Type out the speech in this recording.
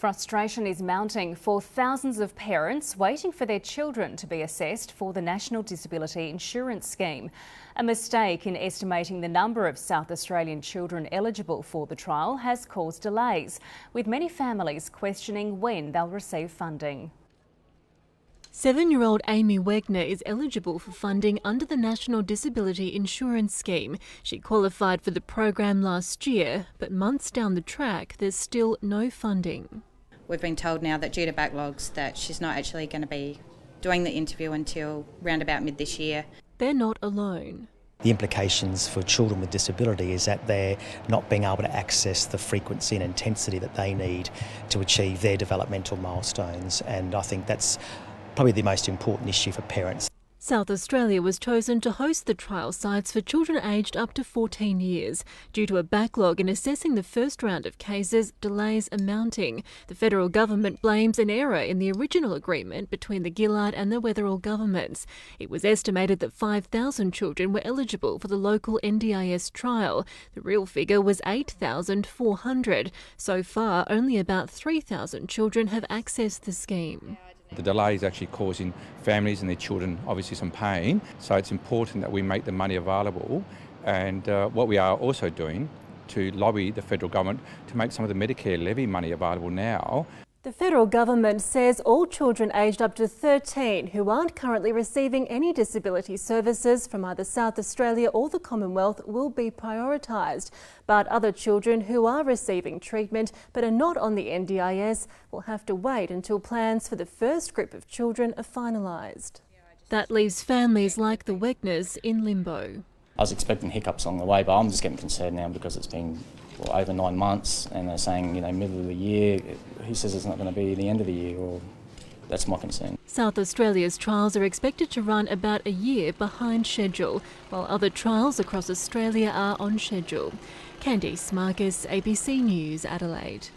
Frustration is mounting for thousands of parents waiting for their children to be assessed for the National Disability Insurance Scheme. A mistake in estimating the number of South Australian children eligible for the trial has caused delays, with many families questioning when they'll receive funding. 7-year-old Amy Wegner is eligible for funding under the National Disability Insurance Scheme. She qualified for the program last year, but months down the track, there's still no funding. We've been told now that due to backlogs that she's not actually going to be doing the interview until round about mid this year. They're not alone. The implications for children with disability is that they're not being able to access the frequency and intensity that they need to achieve their developmental milestones, and I think that's probably the most important issue for parents. South Australia was chosen to host the trial sites for children aged up to 14 years. Due to a backlog in assessing the first round of cases, delays are mounting. The federal government blames an error in the original agreement between the Gillard and the Wetherill governments. It was estimated that 5,000 children were eligible for the local NDIS trial. The real figure was 8,400. So far, only about 3,000 children have accessed the scheme. The delay is actually causing families and their children obviously some pain, so it's important that we make the money available, and what we are also doing to lobby the federal government to make some of the Medicare levy money available now. The federal government says all children aged up to 13 who aren't currently receiving any disability services from either South Australia or the Commonwealth will be prioritised. But other children who are receiving treatment but are not on the NDIS will have to wait until plans for the first group of children are finalised. That leaves families like the Wegners in limbo. I was expecting hiccups along the way, but I'm just getting concerned now because it's been over 9 months, and they're saying, middle of the year. He says it's not going to be the end of the year, or that's my concern. South Australia's trials are expected to run about a year behind schedule, while other trials across Australia are on schedule. Candice Marcus, ABC News, Adelaide.